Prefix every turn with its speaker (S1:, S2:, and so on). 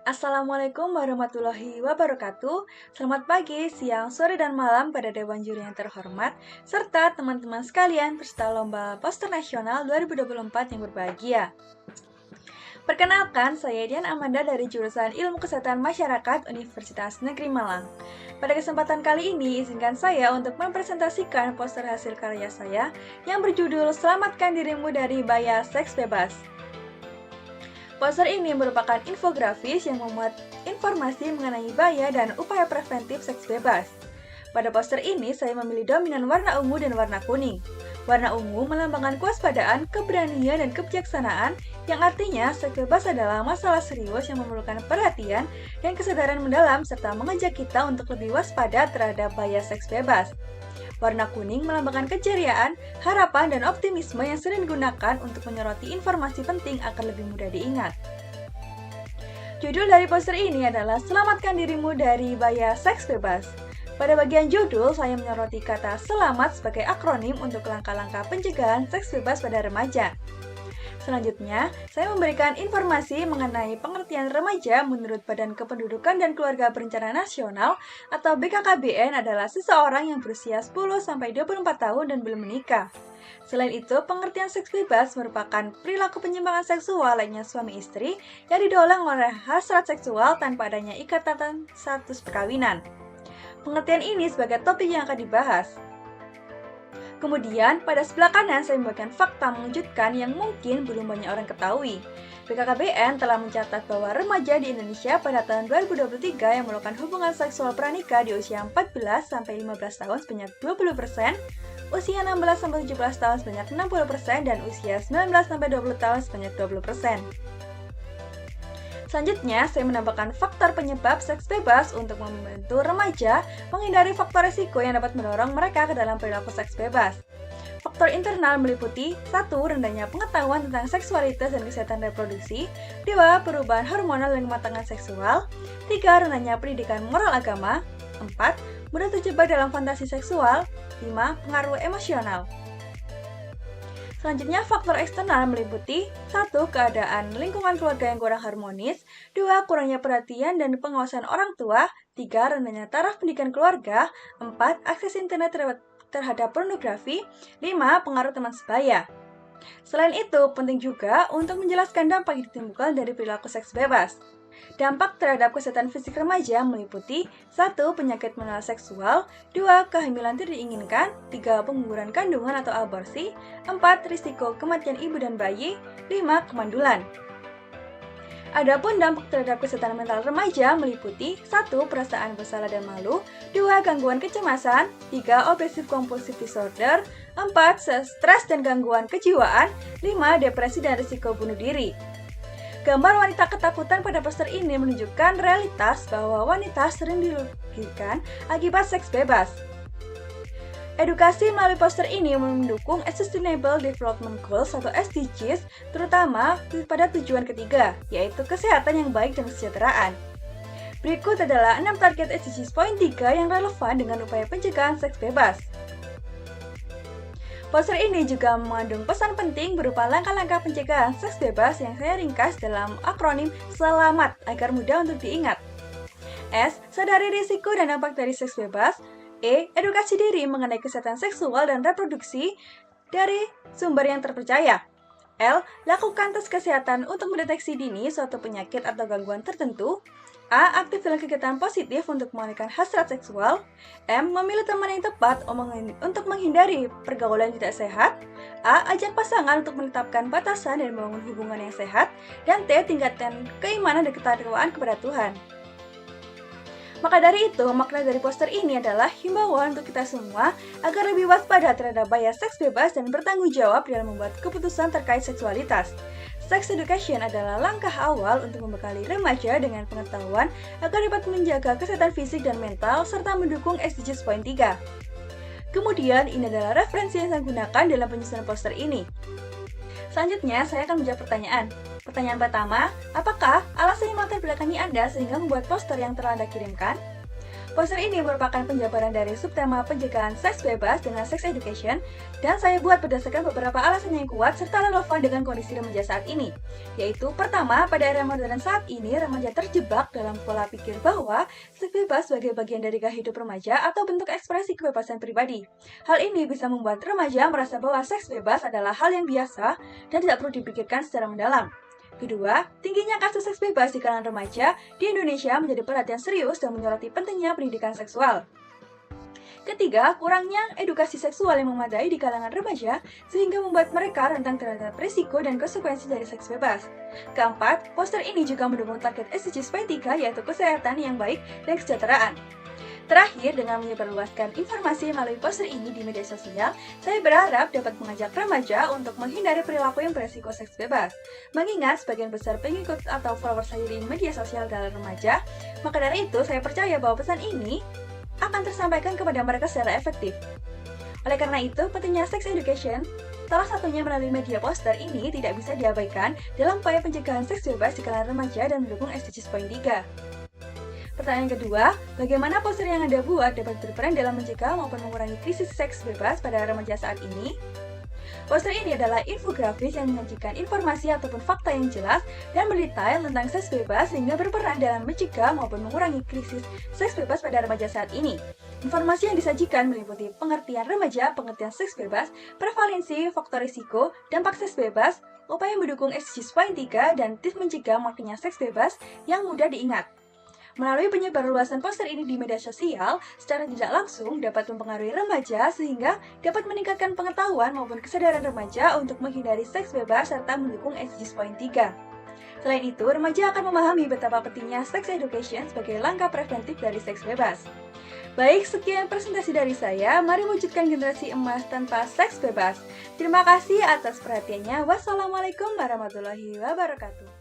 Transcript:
S1: Assalamualaikum warahmatullahi wabarakatuh. Selamat pagi, siang, sore, dan malam pada Dewan Juri yang terhormat, serta teman-teman sekalian peserta Lomba Poster Nasional 2024 yang berbahagia. Perkenalkan, saya Dian Amanda dari jurusan Ilmu Kesehatan Masyarakat Universitas Negeri Malang. Pada kesempatan kali ini, izinkan saya untuk mempresentasikan poster hasil karya saya yang berjudul Selamatkan Dirimu dari Bahaya Seks Bebas. Poster ini merupakan infografis yang memuat informasi mengenai bahaya dan upaya preventif seks bebas. Pada poster ini, saya memilih dominan warna ungu dan warna kuning. Warna ungu melambangkan kewaspadaan, keberanian, dan kebijaksanaan, yang artinya seks bebas adalah masalah serius yang memerlukan perhatian dan kesadaran mendalam serta mengajak kita untuk lebih waspada terhadap bahaya seks bebas. Warna kuning melambangkan keceriaan, harapan, dan optimisme yang sering digunakan untuk menyoroti informasi penting agar lebih mudah diingat. Judul dari poster ini adalah Selamatkan Dirimu dari Bahaya Seks Bebas. Pada bagian judul, saya menyoroti kata selamat sebagai akronim untuk langkah-langkah pencegahan seks bebas pada remaja. Selanjutnya, saya memberikan informasi mengenai pengertian remaja menurut Badan Kependudukan dan Keluarga Berencana Nasional atau BKKBN adalah seseorang yang berusia 10-24 tahun dan belum menikah. Selain itu, pengertian seks bebas merupakan perilaku penyimpangan seksual lainnya suami istri yang didolong oleh hasrat seksual tanpa adanya ikatan status perkawinan. Pengertian ini sebagai topik yang akan dibahas. Kemudian, pada sebelah kanan saya membagikan fakta mengejutkan yang mungkin belum banyak orang ketahui. BKKBN telah mencatat bahwa remaja di Indonesia pada tahun 2023 yang melakukan hubungan seksual pranikah di usia 14-15 tahun sebanyak 20%, usia 16-17 tahun sebanyak 60%, dan usia 19-20 tahun sebanyak 20%. Selanjutnya, saya menambahkan faktor penyebab seks bebas untuk membantu remaja menghindari faktor risiko yang dapat mendorong mereka ke dalam perilaku seks bebas. Faktor internal meliputi 1. Rendahnya pengetahuan tentang seksualitas dan kesehatan reproduksi. 2. Perubahan hormonal dan kematangan seksual. 3. Rendahnya pendidikan moral agama. 4. Mudah terjebak dalam fantasi seksual. 5. Pengaruh emosional. Selanjutnya, faktor eksternal meliputi 1. Keadaan lingkungan keluarga yang kurang harmonis. 2. Kurangnya perhatian dan pengawasan orang tua. 3. Rendahnya taraf pendidikan keluarga. 4. Akses internet terhadap pornografi. 5. Pengaruh teman sebaya. Selain itu, penting juga untuk menjelaskan dampak yang ditimbulkan dari perilaku seks bebas. Dampak terhadap kesehatan fisik remaja meliputi 1. Penyakit menular seksual. 2. Kehamilan tidak diinginkan. 3. Pengguguran kandungan atau aborsi. 4. Risiko kematian ibu dan bayi. 5. Kemandulan. Adapun dampak terhadap kesehatan mental remaja meliputi 1. Perasaan bersalah dan malu. 2. Gangguan kecemasan. 3. Obsesif kompulsif disorder. 4. Stres dan gangguan kejiwaan. 5. Depresi dan risiko bunuh diri. Gambar wanita ketakutan pada poster ini menunjukkan realitas bahwa wanita sering dirugikan akibat seks bebas. Edukasi melalui poster ini mendukung Sustainable Development Goals atau SDGs, terutama pada tujuan ketiga, yaitu kesehatan yang baik dan kesejahteraan. Berikut adalah 6 target SDGs poin 3 yang relevan dengan upaya pencegahan seks bebas. Poster ini juga mengandung pesan penting berupa langkah-langkah pencegahan seks bebas yang saya ringkas dalam akronim SELAMAT agar mudah untuk diingat. S. Sadari risiko dan dampak dari seks bebas. E. Edukasi diri mengenai kesehatan seksual dan reproduksi dari sumber yang terpercaya. L. Lakukan tes kesehatan untuk mendeteksi dini suatu penyakit atau gangguan tertentu. A. Aktif dalam kegiatan positif untuk mengalihkan hasrat seksual. M. Memilih teman yang tepat untuk menghindari pergaulan tidak sehat. A. Ajak pasangan untuk menetapkan batasan dan membangun hubungan yang sehat. Dan T. Tingkatkan keimanan dan ketakwaan kepada Tuhan. Maka dari itu, makna dari poster ini adalah himbauan untuk kita semua agar lebih waspada terhadap bahaya seks bebas dan bertanggung jawab dalam membuat keputusan terkait seksualitas. Sex education adalah langkah awal untuk membekali remaja dengan pengetahuan agar dapat menjaga kesehatan fisik dan mental serta mendukung SDGs poin 3. Kemudian, ini adalah referensi yang saya gunakan dalam penyusunan poster ini. Selanjutnya, saya akan menjawab pertanyaan. Pertanyaan pertama, apakah alasan yang melatar belakangi Anda sehingga membuat poster yang telah Anda kirimkan? Poster ini merupakan penjabaran dari subtema pencegahan seks bebas dengan sex education, dan saya buat berdasarkan beberapa alasan yang kuat serta relevan dengan kondisi remaja saat ini. Yaitu pertama, pada era modern saat ini, remaja terjebak dalam pola pikir bahwa seks bebas sebagai bagian dari gaya hidup remaja atau bentuk ekspresi kebebasan pribadi. Hal ini bisa membuat remaja merasa bahwa seks bebas adalah hal yang biasa dan tidak perlu dipikirkan secara mendalam. Kedua, tingginya kasus seks bebas di kalangan remaja di Indonesia menjadi perhatian serius dan menyoroti pentingnya pendidikan seksual. Ketiga, kurangnya edukasi seksual yang memadai di kalangan remaja sehingga membuat mereka rentan terhadap risiko dan konsekuensi dari seks bebas. Keempat, poster ini juga mendukung target SDGs Poin 3 yaitu kesehatan yang baik dan kesejahteraan. Terakhir, dengan menyebarluaskan informasi melalui poster ini di media sosial, saya berharap dapat mengajak remaja untuk menghindari perilaku yang beresiko seks bebas. Mengingat sebagian besar pengikut atau follower saya di media sosial adalah remaja, maka dari itu saya percaya bahwa pesan ini akan tersampaikan kepada mereka secara efektif. Oleh karena itu, pentingnya sex education, salah satunya melalui media poster ini tidak bisa diabaikan dalam upaya pencegahan seks bebas di kalangan remaja dan mendukung SDGs Poin 3. Pertanyaan kedua, bagaimana poster yang Anda buat dapat berperan dalam mencegah maupun mengurangi krisis seks bebas pada remaja saat ini? Poster ini adalah infografis yang menyajikan informasi ataupun fakta yang jelas dan mendetail tentang seks bebas sehingga berperan dalam mencegah maupun mengurangi krisis seks bebas pada remaja saat ini. Informasi yang disajikan meliputi pengertian remaja, pengertian seks bebas, prevalensi, faktor risiko, dampak seks bebas, upaya mendukung SDGs Poin 3, dan tips mencegah makinnya seks bebas yang mudah diingat. Melalui penyebarluasan poster ini di media sosial, secara tidak langsung dapat mempengaruhi remaja sehingga dapat meningkatkan pengetahuan maupun kesadaran remaja untuk menghindari seks bebas serta mendukung SDGs Poin 3. Selain itu, remaja akan memahami betapa pentingnya sex education sebagai langkah preventif dari seks bebas. Baik, sekian presentasi dari saya. Mari wujudkan generasi emas tanpa seks bebas. Terima kasih atas perhatiannya. Wassalamualaikum warahmatullahi wabarakatuh.